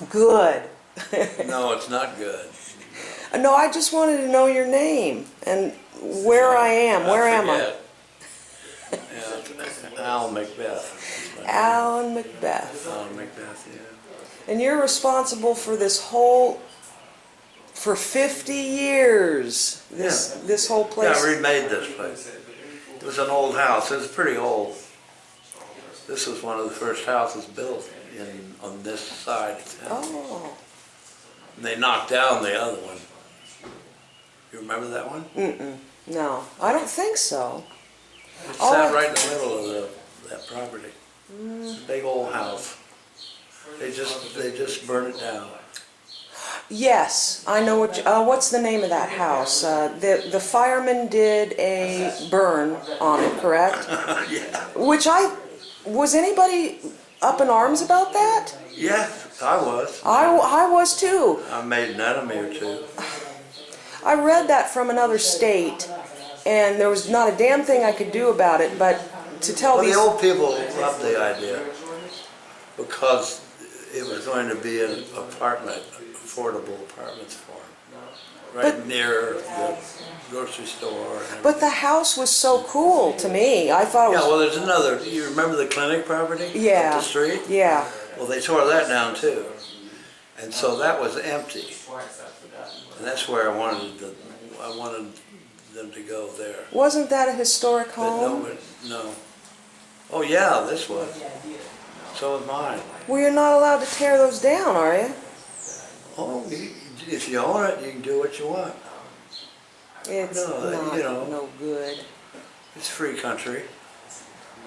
Good. No, it's not good. No, I just wanted to know your name and where I am. Where am I? Yeah, Al MacBeth. Alan MacBeth. Alan MacBeth, yeah. And you're responsible for this whole, for 50 years, this whole place. Yeah, I remade this place. It was an old house. It was pretty old. This was one of the first houses built on this side of town. Oh. And they knocked down the other one. You remember that one? Mm-mm. No, I don't think so. It sat right in the middle of that property. It's a big old house. They just burned it down. Yes, I know what. What's the name of that house? The firemen did a burn on it, correct? Yeah. Was anybody up in arms about that? Yeah, I was. I was too. I made an enemy or two. I read that from another state, and there was not a damn thing I could do about it. But to tell Well, these the old people loved the idea because it was going to be an apartment, affordable apartments for them, right near the grocery store. But the house was so cool to me. I thought it was. Yeah, well, there's another. You remember the clinic property? Yeah. Up the street? Yeah. Well, they tore that down too, and so that was empty. And that's where I wanted them to go there. Wasn't that a historic But home? no. Oh yeah, this was. So was mine. Well, you're not allowed to tear those down, are you? Oh, if you own it, you can do what you want. It's not no good. It's free country.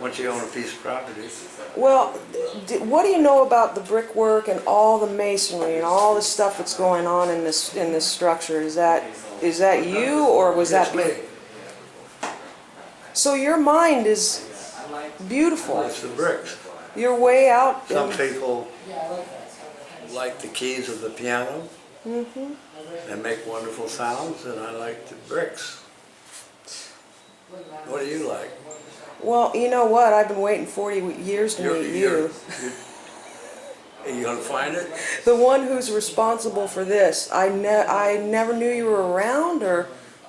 Once you own a piece of property. Well, what do you know about the brickwork and all the masonry and all the stuff that's going on in this structure? Is that you, or was that me? So your mind is beautiful. It's the bricks. You're way out. Some people like the keys of the piano. Mm-hmm. They make wonderful sounds, and I like the bricks. What do you like? Well, you know what? I've been waiting 40 years to meet you. Are you going to find it? The one who's responsible for this. I never knew you were around, or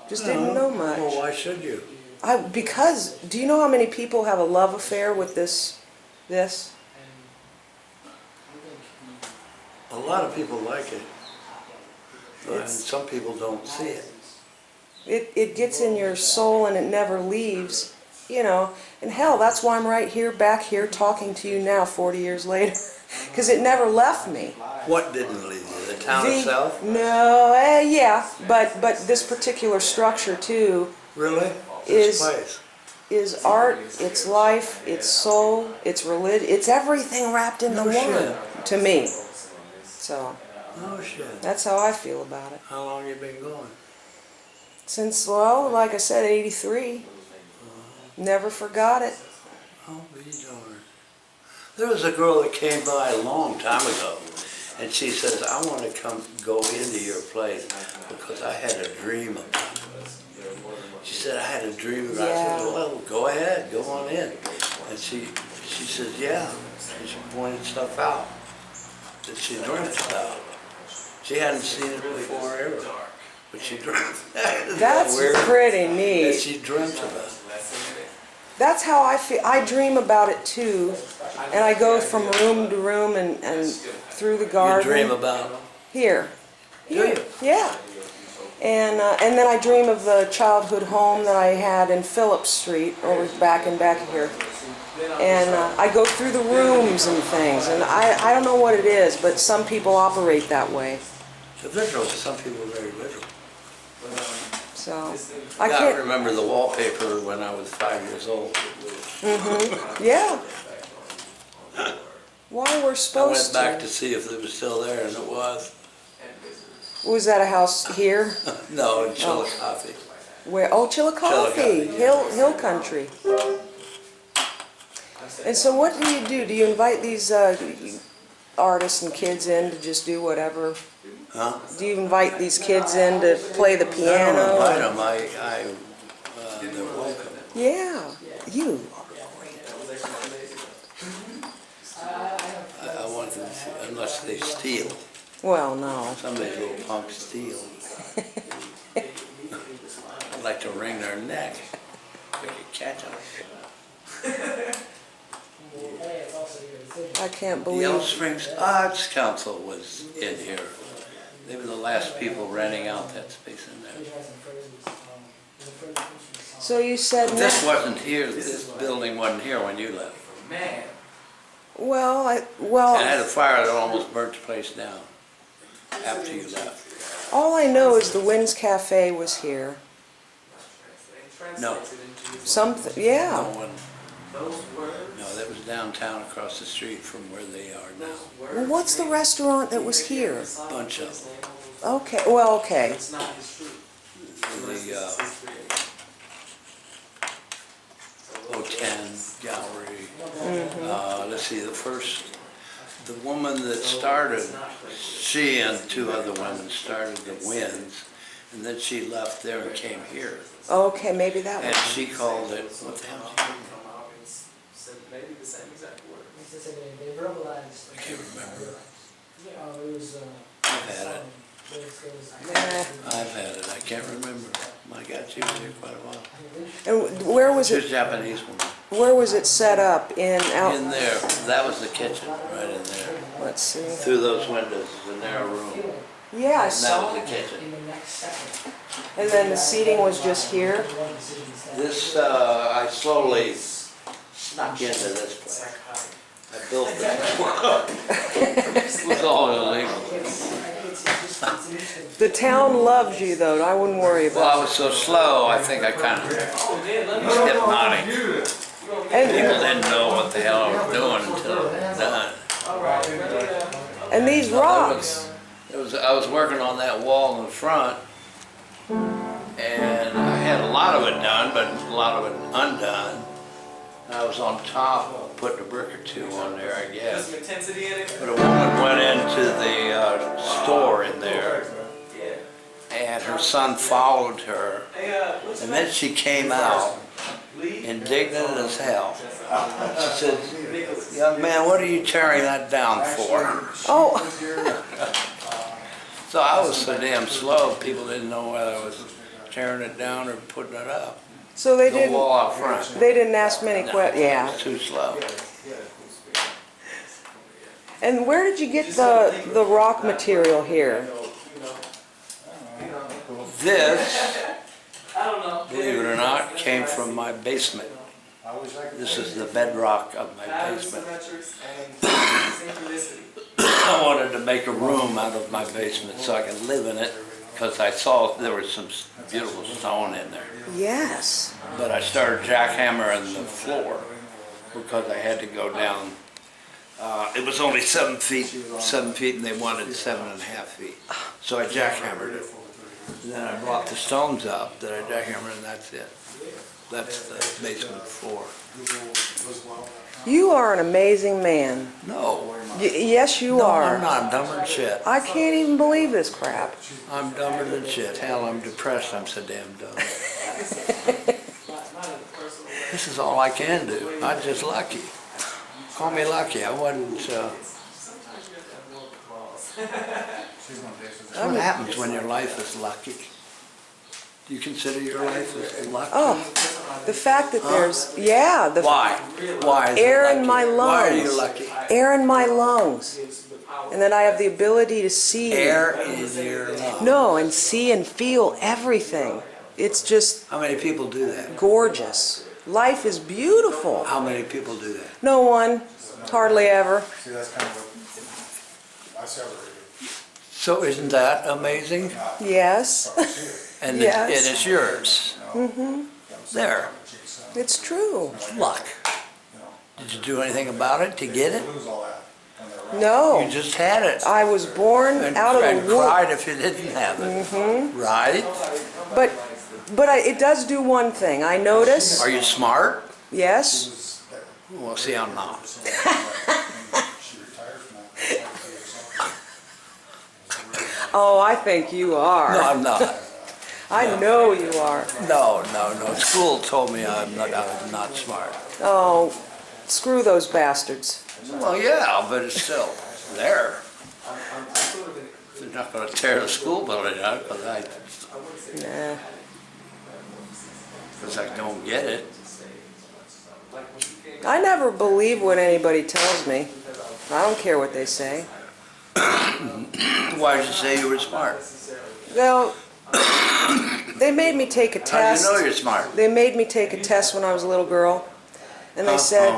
just didn't know much. Well, why should you? Because, do you know how many people have a love affair with this? A lot of people like it. And some people don't see it. It gets in your soul and it never leaves, you know. And hell, that's why I'm right here, back here, talking to you now 40 years later. Because it never left me. What didn't leave you? The town itself? No, yeah, but this particular structure too. Really? Is This place? Is art, it's life, it's soul, it's religion, it's everything wrapped into one to me. So Oh shit. that's how I feel about it. How long you been going? Since, well, like I said, 83. Never forgot it. Oh, be darned. There was a girl that came by a long time ago, and she says, I want to go into your place because I had a dream about it. She said, I had a dream about it. I said, well, go ahead, go on in. And she says, yeah. And she pointed stuff out that she dreamt about. She hadn't seen it before ever, but she dreamt. That's pretty neat. That she dreamt about it. That's how I feel. I dream about it too, and I go from room to room and through the garden. You dream about here, yeah. And then I dream of the childhood home that I had in Phillips Street, over back here. And I go through the rooms and things, and I don't know what it is, but some people operate that way. the visual. Some people are very visual. So I can't remember the wallpaper when I was 5 years old. Mm-hmm. Yeah. Why we're supposed I went back to see if it was still there, and it was. Was that a house here? No, in Chillicothe. Where? Oh, Chillicothe, Hill Country. And so, what do you do? Do you invite these artists and kids in to just do whatever? Huh? Do you invite these kids in to play the piano? I don't invite them. They're welcome. Yeah, you are great. I want them to see. unless they steal. Well, no. Some of these little punks steal. I'd like to wring their neck. We could catch them. I can't The Yellow believe. Springs Arts Council was in here. They were the last people renting out that space in there. So you said This no. wasn't here, this building wasn't here when you left. Well, It had a fire that almost burnt the place down after you left. all I know is the Wynn's Cafe was here. No, Something, no yeah. one, no, that was downtown across the street from where they are now. Well, what's the restaurant that was here? Bunch of them. Okay, well, okay. The Oten Gallery. Let's see, the woman that started, she and two other women started the Winds, and then she left there and came here. Okay, maybe that And was. she called it, what the hell did she I can't remember. I've had it. I've had it. I can't remember. My God, she was here quite a while. And where was She was a it? Japanese woman. Where was it set up? In out? In there, that was the kitchen, right in there. Let's see. Through those windows, the narrow room. Yeah, I And that saw. was the kitchen. And then the seating was just here. This, I slowly snuck into this place. I built this. It was all illegal. The town loves you, though. I wouldn't worry Well, I about was so slow, I think I kind of was hypnotic. it. And People didn't know what the hell I was doing until it was done. these rocks. I was working on that wall in the front, and I had a lot of it done, but a lot of it undone. I was on top, putting a brick or two on there, I guess. But a woman went into the store in there, and her son followed her, and then she came out, indignant as hell. She said, "Young man, what are you tearing that down for?" Oh, So I was so damn slow, people didn't know whether I was tearing it down or putting it up. so they The wall didn't. out front. They didn't ask many questions. It Yeah. was too slow. And where did you get the rock material here? This, believe it or not, came from my basement. This is the bedrock of my basement. I wanted to make a room out of my basement so I could live in it, because I saw there was some beautiful stone in there. Yes. But I started jackhammering the floor because I had to go down. It was only 7 feet, and they wanted 7.5 feet. So I jackhammered it. And then I brought the stones up that I jackhammered, and that's it. That's the basement floor. You are an amazing man. No. Yes, you No, are. I'm not. I'm dumber than shit. I can't even believe this crap. I'm dumber than shit. Hell, I'm depressed. I'm so damn dumb. This is all I can do. I'm just lucky. Call me lucky. I wasn't. What happens when your life is lucky? Do you consider your life as lucky? Oh, the fact that there's, yeah, the Why? Why is it air lucky? in my lungs. Why are you lucky? Air in my lungs. And that I have the ability to see. Air in your lungs. No, and see and feel everything. It's just How many people do that? gorgeous. Life is beautiful. How many people do that? No one, hardly ever. See, that's kind of what I celebrated. So isn't that amazing? Yes, And, Yes. and it's yours. There. it's true. Luck. Did you do anything about it to get it? Lose all that when they're No, You just had it. I was born And, out of and the womb. cried if you didn't have it. Right? But it does do one thing. I notice, Are you smart? yes, Well, see, I'm not. she retired from that. oh, I think you are. No, I'm not. I know you are. No. School told me I'm not smart. Oh, screw those bastards. Well, yeah, but it's still. there. They're not gonna tear the school building out because Nah. I don't get it. I never believe what anybody tells me. I don't care what they say. Why did you say you were smart? Well, they made me take a How test. do you know you're smart? They made me take a test when I was a little girl, and they said,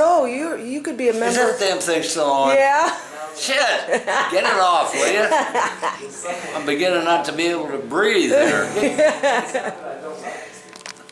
"Oh, you could be a Is member." that damn thing still on? Yeah. Shit! Get it off, will you? I'm beginning not to be able to breathe here.